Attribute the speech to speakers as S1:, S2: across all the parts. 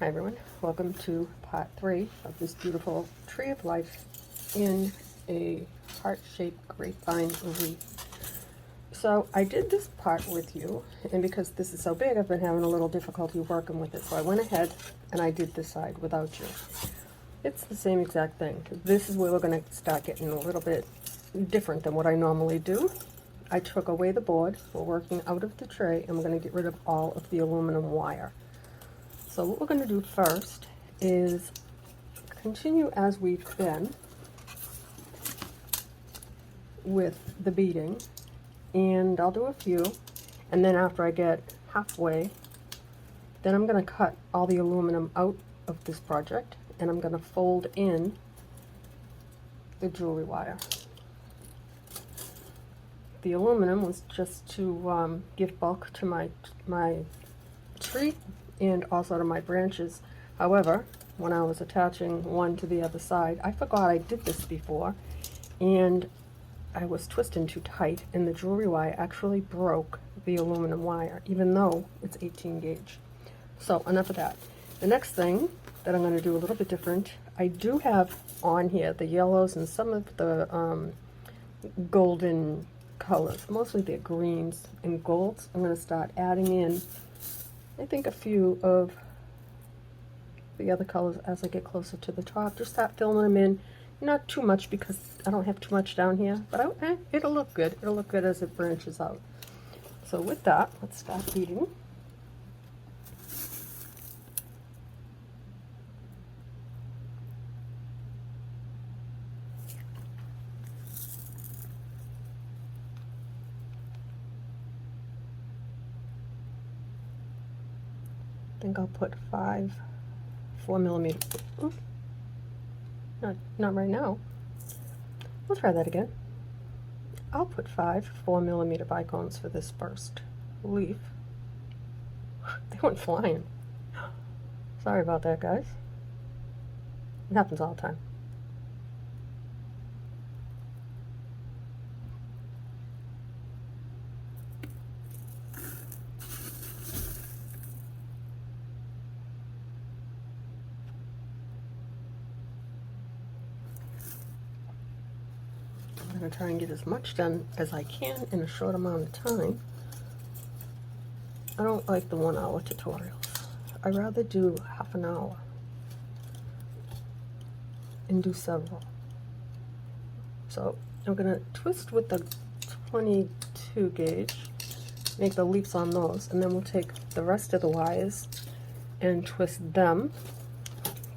S1: Hi everyone, welcome to part 3 of this beautiful tree of life in a heart-shaped grapevine leaf. So I did this part with you, and because this is so big I've been having a little difficulty working with it, so I went ahead and I did this side without you. It's the same exact thing. This is where we're going to start getting a little bit different than what I normally do. I took away the board, we're working out of the tray, and we're going to get rid of all of the aluminum wire. So what we're going to do first is continue as we've been with the beading, and I'll do a few, and then after I get halfway, then I'm going to cut all the aluminum out of this project, and I'm going to fold in the jewelry wire. The aluminum was just to give bulk to my tree and also to my branches. However, when I was attaching one to the other side, I forgot I did this before, and I was twisting too tight, and the jewelry wire actually broke the aluminum wire, even though it's 18 gauge. So enough of that. The next thing that I'm going to do a little bit different, I do have on here the yellows and some of the golden colors, mostly they're greens and golds. I'm going to start adding in, I think, a few of the other colors as I get closer to the top. Just start filling them in. Not too much because I don't have too much down here, but it'll look good. It'll look good as it branches out. So with that, let's start beading. I think I'll put 5 4mm. Ooh, not right now. We'll try that again. I'll put 5 4mm bicones for this first leaf. They went flying. Sorry about that, guys. It happens all the time. I'm going to try and get as much done as I can in a short amount of time. I don't like the 1-hour tutorials. I'd rather do half an hour and do several. So I'm going to twist with the 22 gauge, make the leaps on those, and then we'll take the rest of the wires and twist them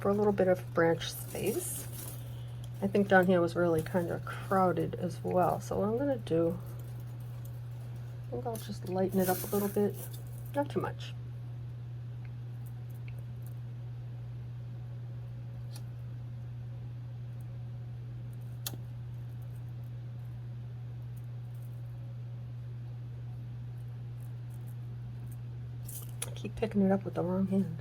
S1: for a little bit of branch space. I think down here was really kind of crowded as well, so what I'm going to do, I think I'll just lighten it up a little bit, not too much. I keep picking it up with the wrong hand.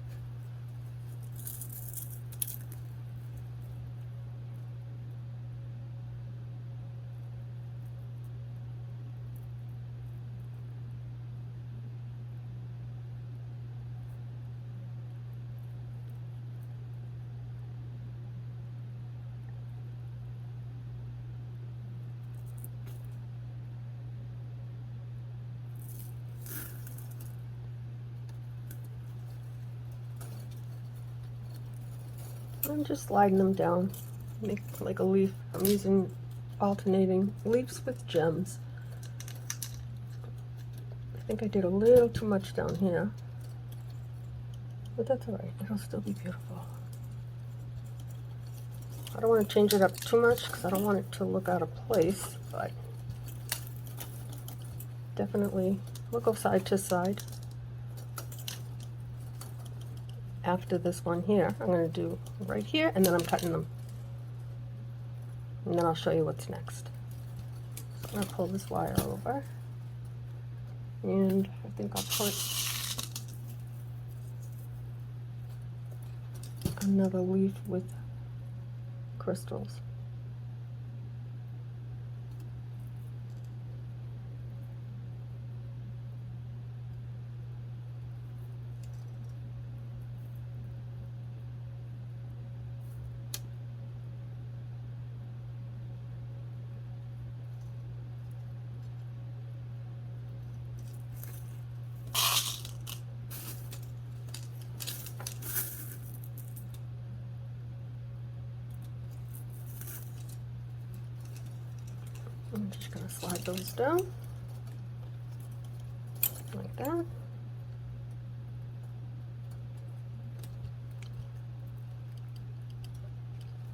S1: I'm just sliding them down, make like a leaf. I'm using alternating leaves with gems. I think I did a little too much down here, but that's alright, it'll still be beautiful. I don't want to change it up too much because I don't want it to look out of place, but definitely we'll go side to side. After this one here, I'm going to do right here, and then I'm cutting them. And then I'll show you what's next. So I'm going to pull this wire over, and I think I'll put another leaf with crystals. going to slide those down like that.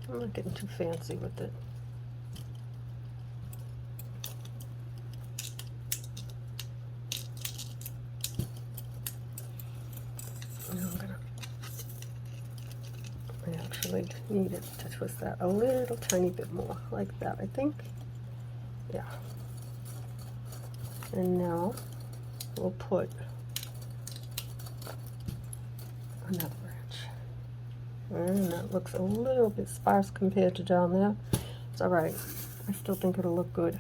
S1: I'm not getting too fancy with it. And I actually need it to twist that a little tiny bit more, like that, I think. Yeah. And now we'll put another branch. And that looks a little bit sparse compared to down there. It's all right. I still think it'll look good.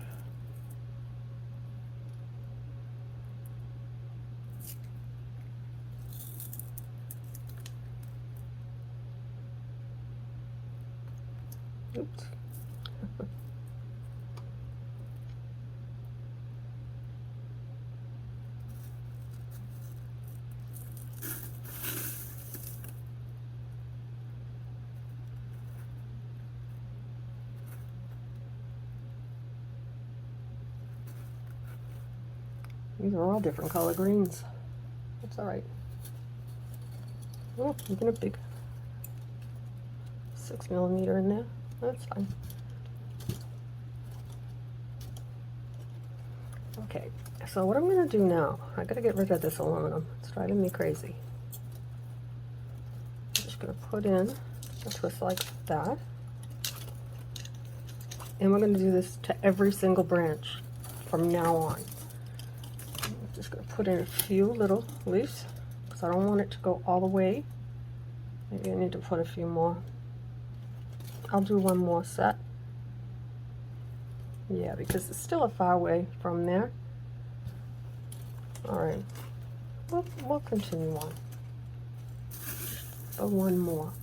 S1: Oops. These are all different color greens. That's all right. Oh, even a big 6mm in there. That's fine. Okay, so what I'm going to do now, I got to get rid of this aluminum. It's driving me crazy. I'm just going to put in a twist like that. And we're going to do this to every single branch from now on. I'm just going to put in a few little leaves because I don't want it to go all the way. Maybe I need to put a few more. I'll do one more set. Yeah, because it's still a far way from there. All right, we'll continue on. But one more.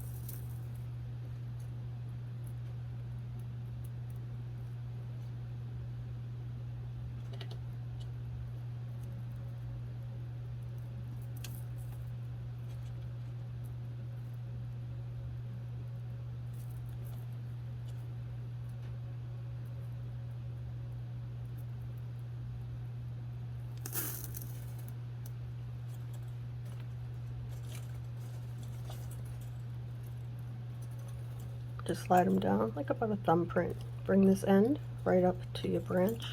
S1: Just slide them down like about a thumbprint. Bring this end right up to your branch.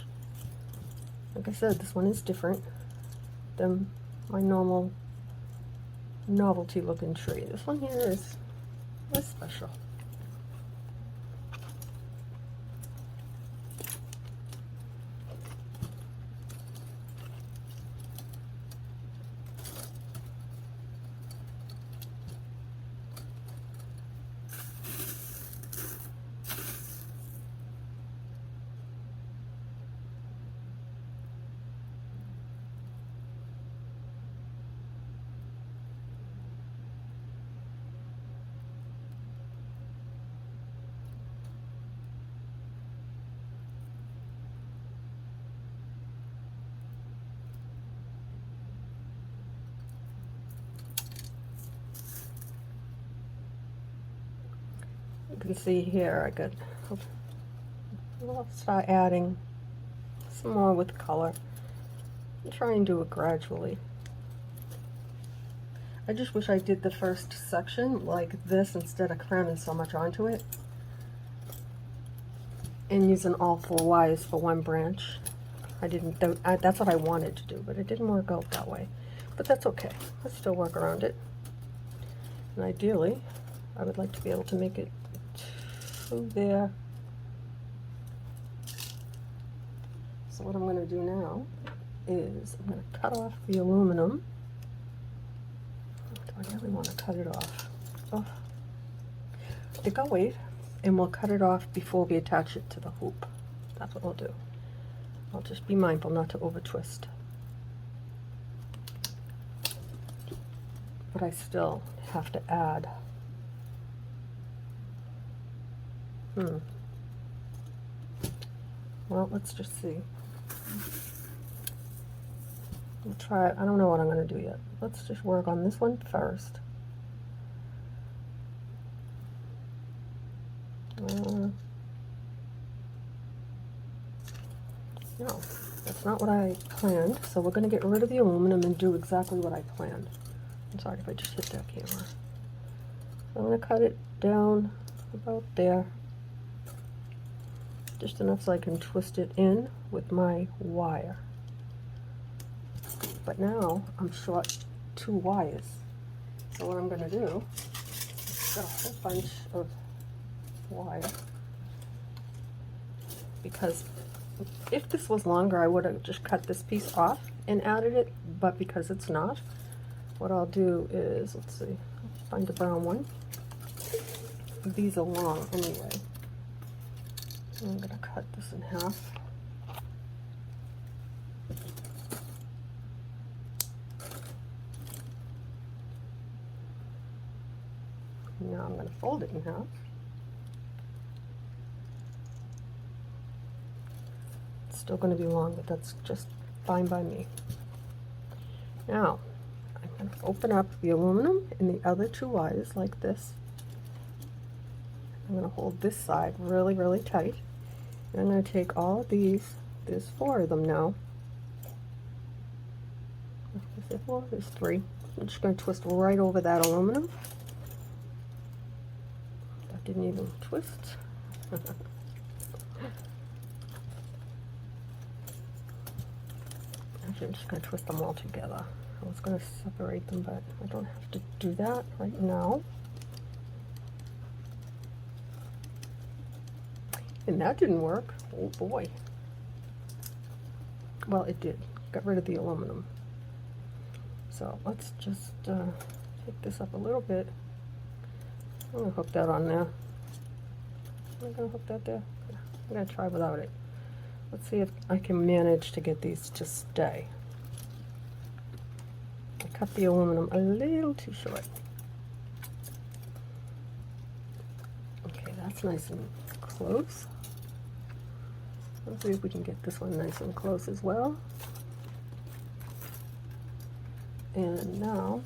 S1: Like I said, this one is different than my normal novelty looking tree. This one here is special. You can see here I'll start adding some more with color. I'll try and do it gradually. I just wish I did the first section like this instead of cramming so much onto it and using all 4 wires for one branch. That's what I wanted to do, but it didn't work out that way. But that's okay. Let's still work around it. And ideally, I would like to be able to make it to there. So what I'm going to do now is I'm going to cut off the aluminum. Do I really want to cut it off? Oh, I think I'll wait, and we'll cut it off before we attach it to the hoop. That's what we'll do. I'll just be mindful not to over twist. But I still have to add. Well, let's just see. We'll try it. I don't know what I'm going to do yet. Let's just work on this one first. No, that's not what I planned, so we're going to get rid of the aluminum and do exactly what I planned. I'm sorry if I just hit that camera. So I'm going to cut it down about there, just enough so I can twist it in with my wire. But now I'm short 2 wires, so what I'm going to do is got a whole bunch of wire, because if this was longer I would have just cut this piece off and added it, but because it's not, what I'll do is, let's see, find a brown one. These are long anyway. I'm going to cut this in half. Now I'm going to fold it in half. It's still going to be long, but that's just fine by me. Now, I'm going to open up the aluminum in the other 2 wires like this. I'm going to hold this side really, really tight. And I'm going to take all of these, there's 4 of them now. Is there 4? There's 3. I'm just going to twist right over that aluminum. That didn't even twist. Actually, I'm just going to twist them all together. I was going to separate them, but I don't have to do that right now. And that didn't work. Oh boy. Well, it did. Got rid of the aluminum. So let's just take this up a little bit. I'm going to hook that on there. I'm going to hook that there. I'm going to try without it. Let's see if I can manage to get these to stay. I cut the aluminum a little too short. Okay, that's nice and close. Let's see if we can get this one nice and close as well. And now,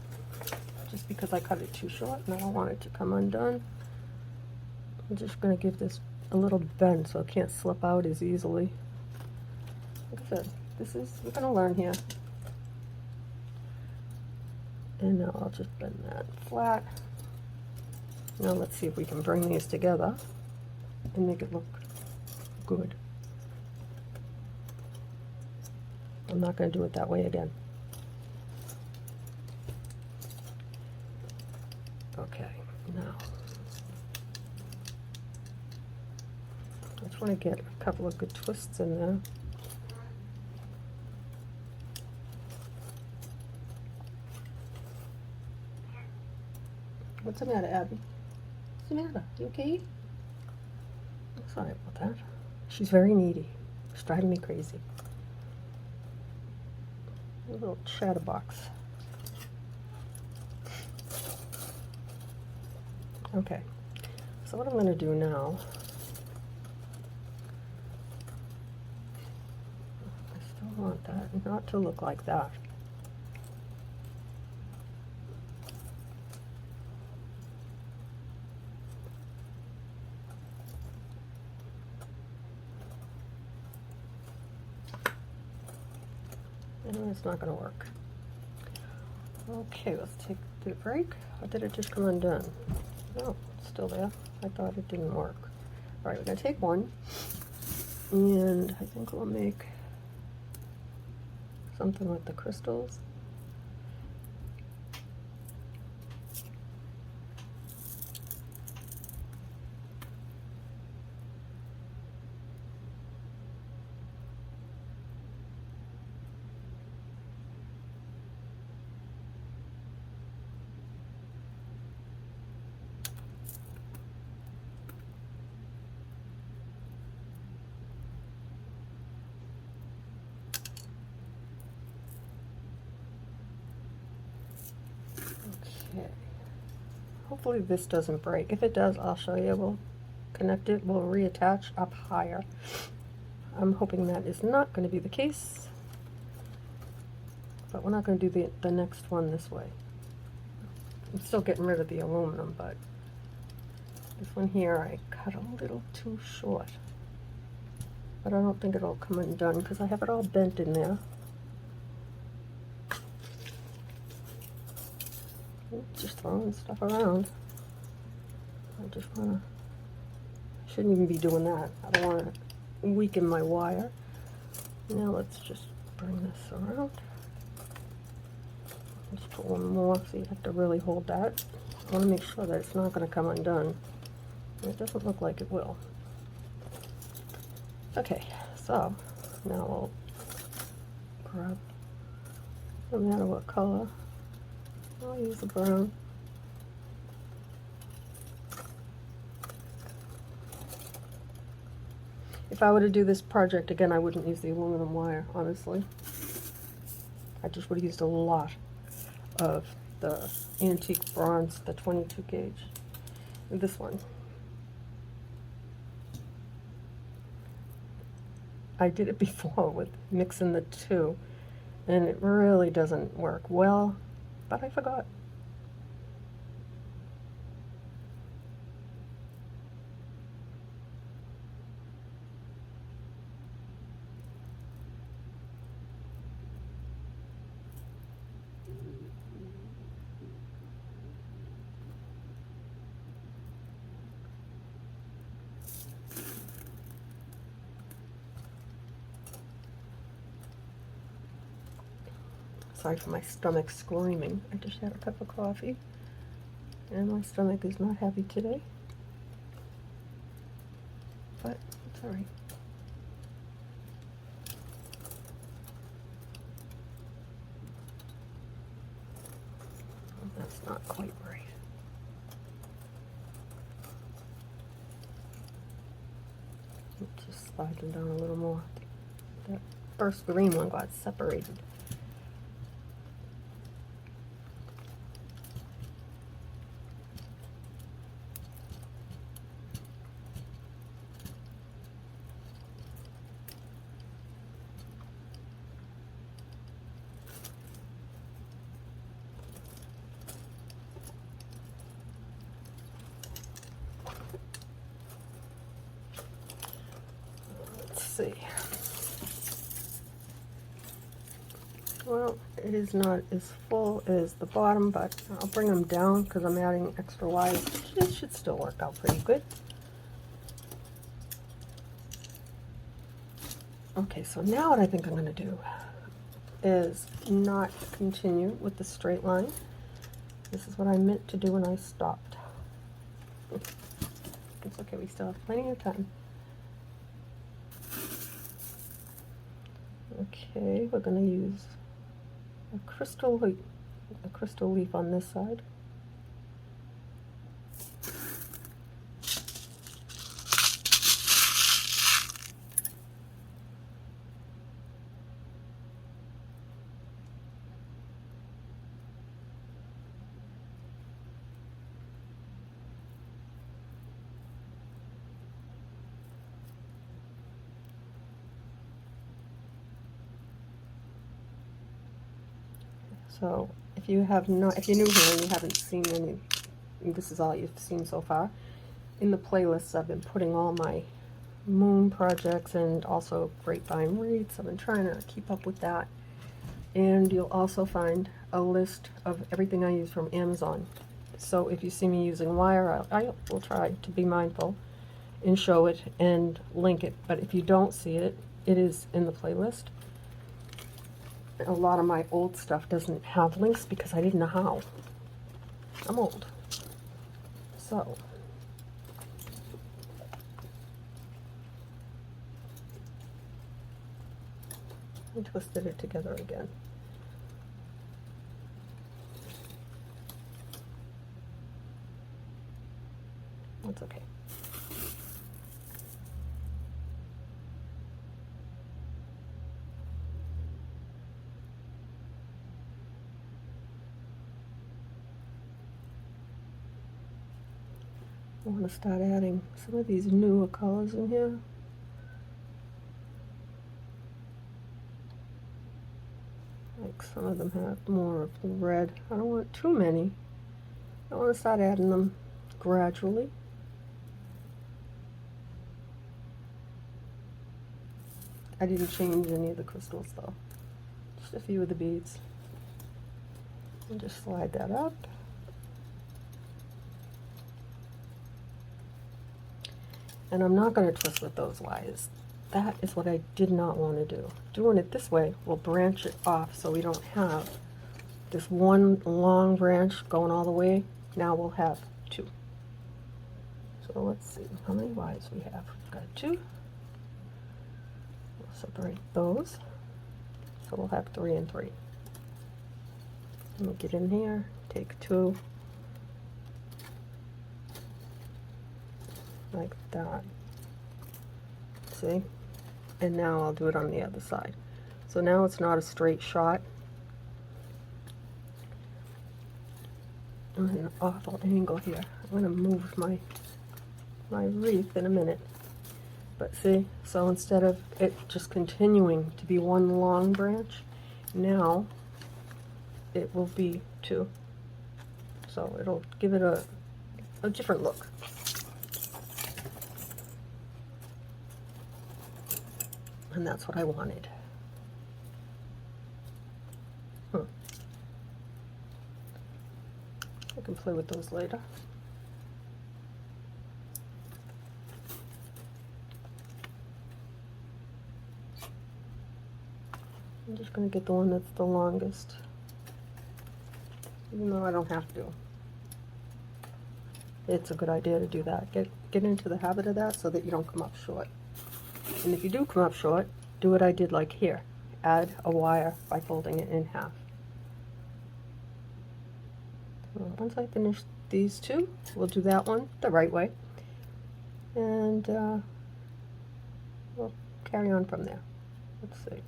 S1: just because I cut it too short and I don't want it to come undone, I'm just going to give this a little bend so it can't slip out as easily. Like I said, we're going to learn here. And now I'll just bend that flat. Now let's see if we can bring these together and make it look good. I'm not going to do it that way again. Okay, now I just want to get a couple of good twists in there. What's the matter, Abby? What's the matter? You okay? Sorry about that. She's very needy. It's driving me crazy. A little chatterbox. Okay, so what I'm going to do now, I still want that not to look like that. And it's not going to work. Okay, let's take the break. Or did it just come undone? No, it's still there. I thought it didn't work. All right, we're going to take one, and I think we'll make something with the crystals. Okay. Hopefully this doesn't break. If it does, I'll show you. We'll connect it. We'll reattach up higher. I'm hoping that is not going to be the case. But we're not going to do the next one this way. I'm still getting rid of the aluminum, but this one here I cut a little too short. but I don't think it'll come undone because I have it all bent in there. Oops, just throwing stuff around. I just want to, shouldn't even be doing that. I don't want to weaken my wire. Now let's just bring this around. Just put one more, so you have to really hold that. I want to make sure that it's not going to come undone. It doesn't look like it will. Okay, so now we'll grab, no matter what color, I'll use the brown. If I were to do this project again, I wouldn't use the aluminum wire, honestly. I just would have used a lot of the antique bronze, the 22 gauge. This one. I did it before with mixing the two, and it really doesn't work well, but I forgot. Sorry for my stomach screaming. I just had a cup of coffee, and my stomach is not happy today, but it's all right. That's not quite right. Just slide them down a little more. That first green one got separated. See. Well, it is not as full as the bottom, but I'll bring them down because I'm adding extra wires. It should still work out pretty good. Okay, so now what I think I'm going to do is not continue with the straight line. This is what I meant to do when I stopped. It's okay, we still have plenty of time. Okay, we're going to use a crystal leaf on this side. So if you're new here and you haven't seen any, this is all you've seen so far. In the playlists, I've been putting all my moon projects and also grapevine wreaths. I've been trying to keep up with that. And you'll also find a list of everything I use from Amazon. So if you see me using wire, I will try to be mindful and show it and link it. But if you don't see it, it is in the playlist. A lot of my old stuff doesn't have links because I didn't know how. I'm old. So, I twisted it together again. That's okay. I want to start adding some of these newer colors in here. Like some of them have more of the red. I don't want too many. I want to start adding them gradually. I didn't change any of the crystals though, just a few of the beads. And just slide that up. And I'm not going to twist with those wires. That is what I did not want to do. Doing it this way will branch it off so we don't have this one long branch going all the way. Now we'll have two. So let's see how many wires we have. We've got two. We'll separate those. So we'll have 3 and 3. Let me get in here, take 2, like that. See? And now I'll do it on the other side. So now it's not a straight shot. I'm at an awful angle here. I'm going to move my wreath in a minute. But see, so instead of it just continuing to be one long branch, now it will be 2. So it'll give it a different look. And that's what I wanted. I can play with those later. I'm just going to get the one that's the longest, even though I don't have to. It's a good idea to do that. Get into the habit of that so that you don't come up short. And if you do come up short, do what I did like here. Add a wire by folding it in half. So once I finish these two, we'll do that one the right way. And we'll carry on from there. Let's see.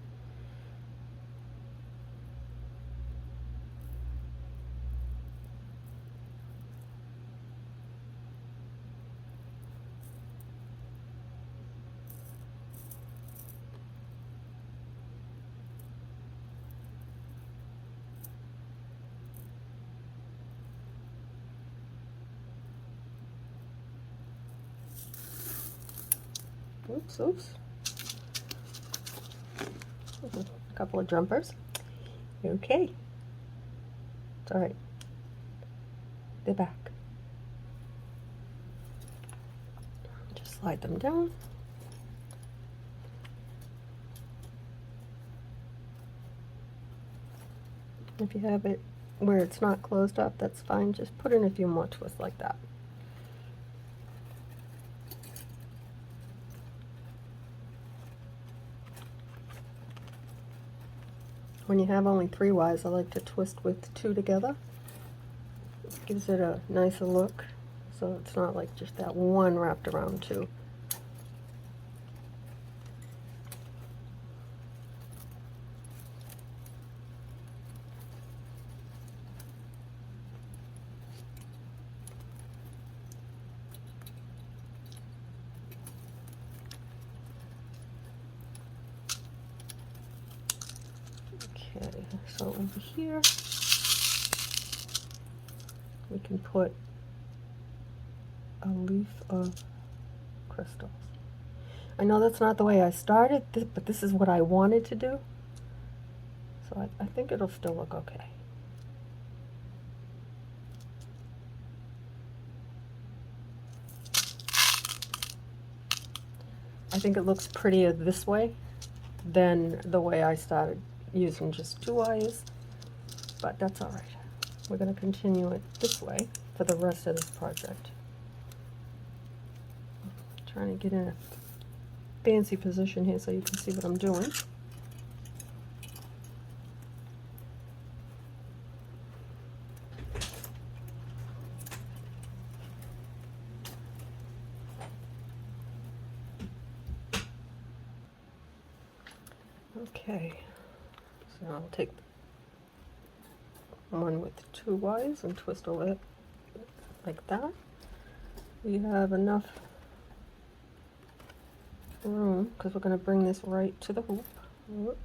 S1: Oops, oops. A couple of jumpers. Okay. It's all right. They're back. Just slide them down. If you have it where it's not closed up, that's fine. Just put in a few more twists like that. When you have only 3 wires, I like to twist with 2 together. It gives it a nicer look, so it's not like just that one wrapped around 2. Okay, so over here we can put a leaf of crystals. I know that's not the way I started, but this is what I wanted to do. So I think it'll still look okay. I think it looks prettier this way than the way I started, using just 2 wires, but that's all right. We're going to continue it this way for the rest of this project. I'm trying to get in a fancy position here so you can see what I'm doing. Okay, so I'll take one with 2 wires and twist over it like that. We have enough room because we're going to bring this right to the hoop. Whoop.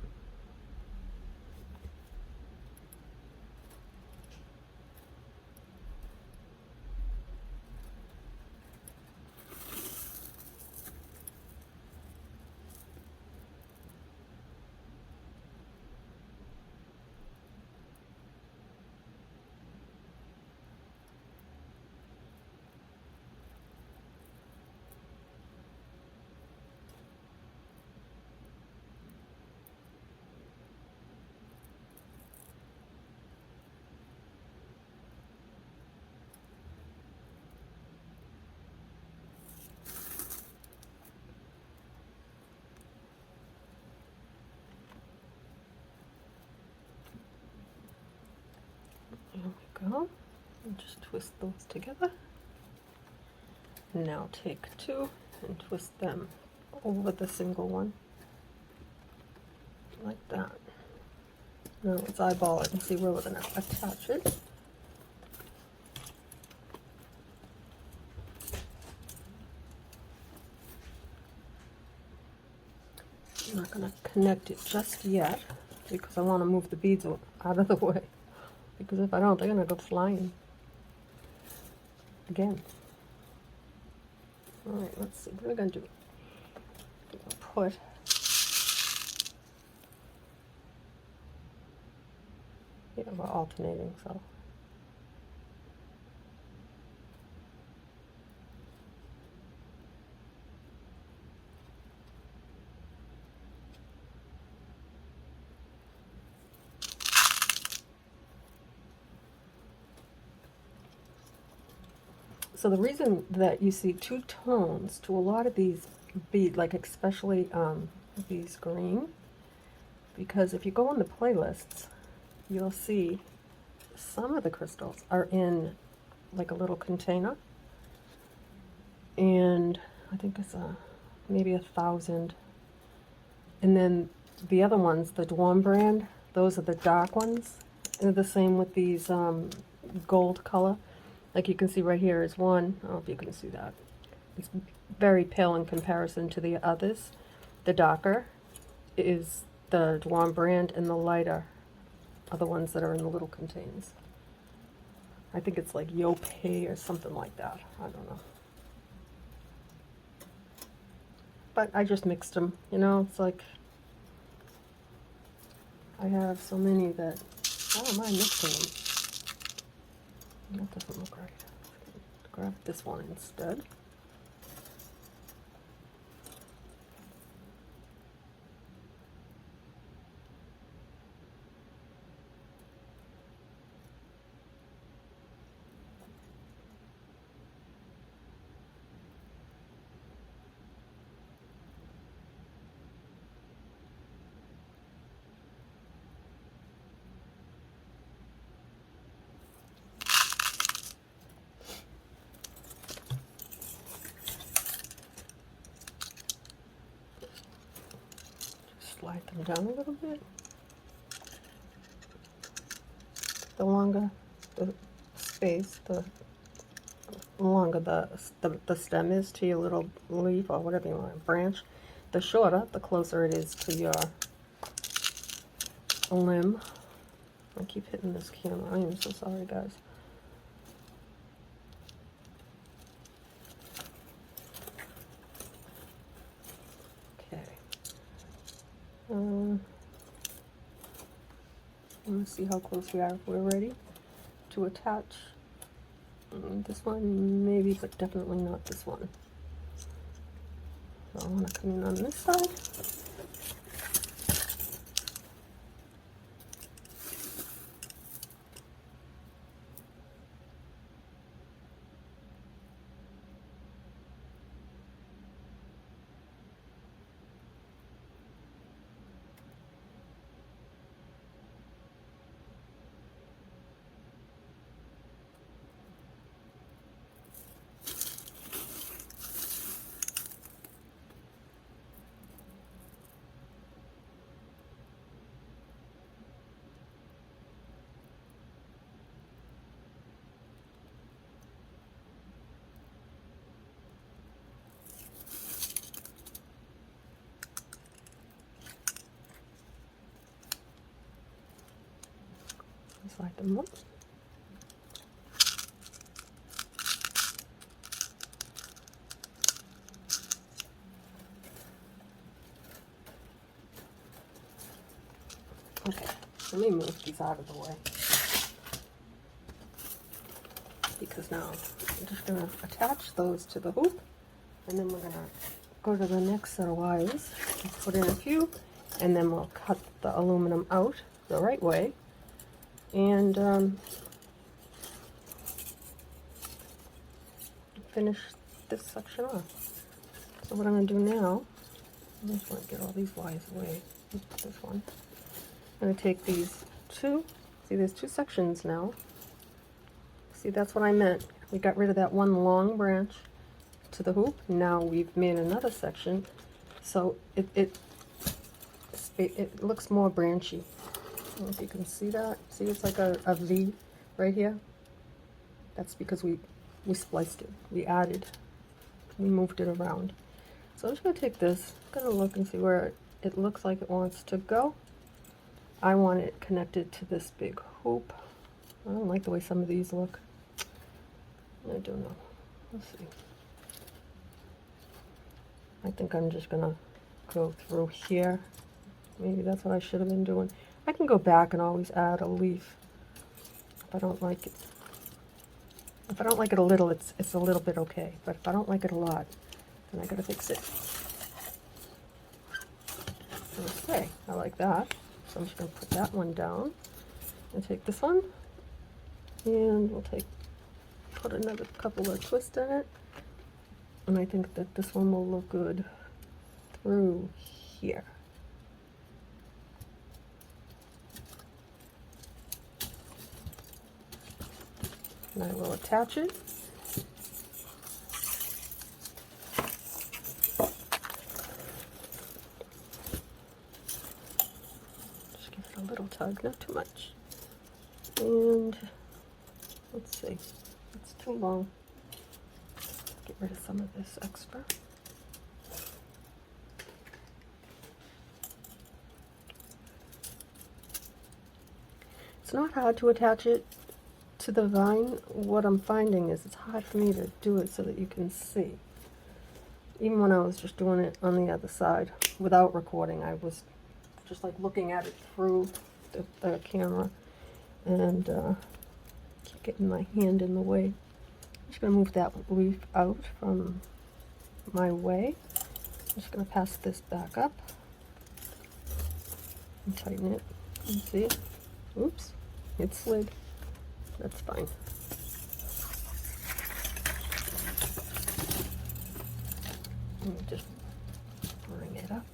S1: go. And just twist those together. Now take two and twist them over the single one, like that. Now let's eyeball it and see where we're going to attach it. I'm not going to connect it just yet because I want to move the beads out of the way, because if I don't, they're going to go flying again. All right, let's see what we're going to do. Put we're alternating, so the reason that you see two tones to a lot of these beads, like especially these green, because if you go on the playlists, you'll see some of the crystals are in like a little container, and I think it's maybe 1,000, and then the other ones, the Dwarm brand, those are the dark ones. And the same with these gold color. Like you can see right here is one. I don't know if you can see that. It's very pale in comparison to the others. The darker is the Dwarm brand, and the lighter are the ones that are in the little containers. I think it's like Yopay or something like that. I don't know. But I just mixed them, you know, it's like I have so many that I don't mind mixing them. That doesn't look right. Grab this one instead. Slide them down a little bit. The longer the space, the longer the stem is to your little leaf or whatever you want, branch, the shorter, the closer it is to your limb. I keep hitting this camera. I am so sorry, guys. Let's see how close we are. We're ready to attach this one, maybe, but definitely not this one. So I want to come in on this side. Slide them up. Okay, let me move these out of the way, because now I'm just going to attach those to the hoop, and then we're going to go to the next set of wires and put in a few, and then we'll cut the aluminum out the right way. And finish this section off. So what I'm going to do now, I just want to get all these wires away. This one. I'm going to take these two, see there's two sections now, See, that's what I meant. We got rid of that one long branch to the hoop. Now we've made another section, so it looks more branchy. I don't know if you can see that. See, it's like a V right here. That's because we spliced it. We moved it around. So I'm just going to take this, I'm going to look and see where it looks like it wants to go. I want it connected to this big hoop. I don't like the way some of these look. I don't know. Let's see. I think I'm just going to go through here. Maybe that's what I should have been doing. I can go back and always add a leaf if I don't like it. If I don't like it a little, it's a little bit okay. But if I don't like it a lot, then I gotta fix it. Okay, I like that. So I'm just gonna put that one down and take this one, and we'll put another couple of twists in it. And I think that this one will look good through here. And I will attach it. Just give it a little tug, not too much. And let's see, it's too long. Get rid of some of this extra. It's not hard to attach it to the vine. What I'm finding is it's hard for me to do it so that you can see. Even when I was just doing it on the other side without recording, I was just like looking at it through the camera and keep getting my hand in the way. I'm just going to move that leaf out from my way. I'm just going to pass this back up and tighten it. You see? Oops, it slid. That's fine. Let me just bring it up.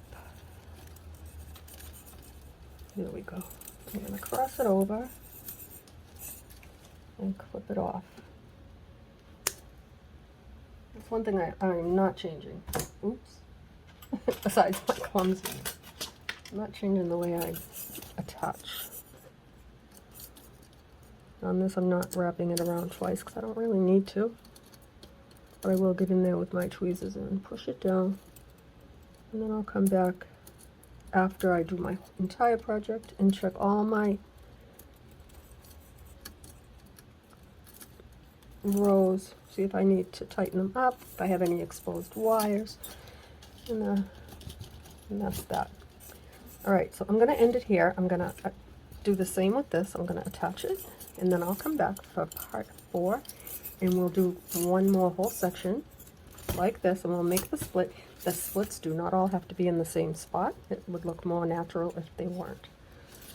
S1: There we go. I'm going to cross it over and clip it off. That's one thing I'm not changing. Oops. Besides my clumsiness. I'm not changing the way I attach. On this, I'm not wrapping it around twice because I don't really need to. But I will get in there with my tweezers and push it down. And then I'll come back after I do my entire project and check all my rows. See if I need to tighten them up, if I have any exposed wires. And that's that. Alright, so I'm going to end it here. I'm going to do the same with this. I'm going to attach it. And then I'll come back for part 4 and we'll do one more whole section like this and we'll make the split. The splits do not all have to be in the same spot. It would look more natural if they weren't.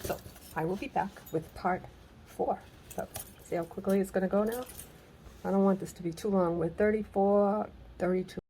S1: So I will be back with part 4. So see how quickly it's going to go now? I don't want this to be too long. We're 34, 32.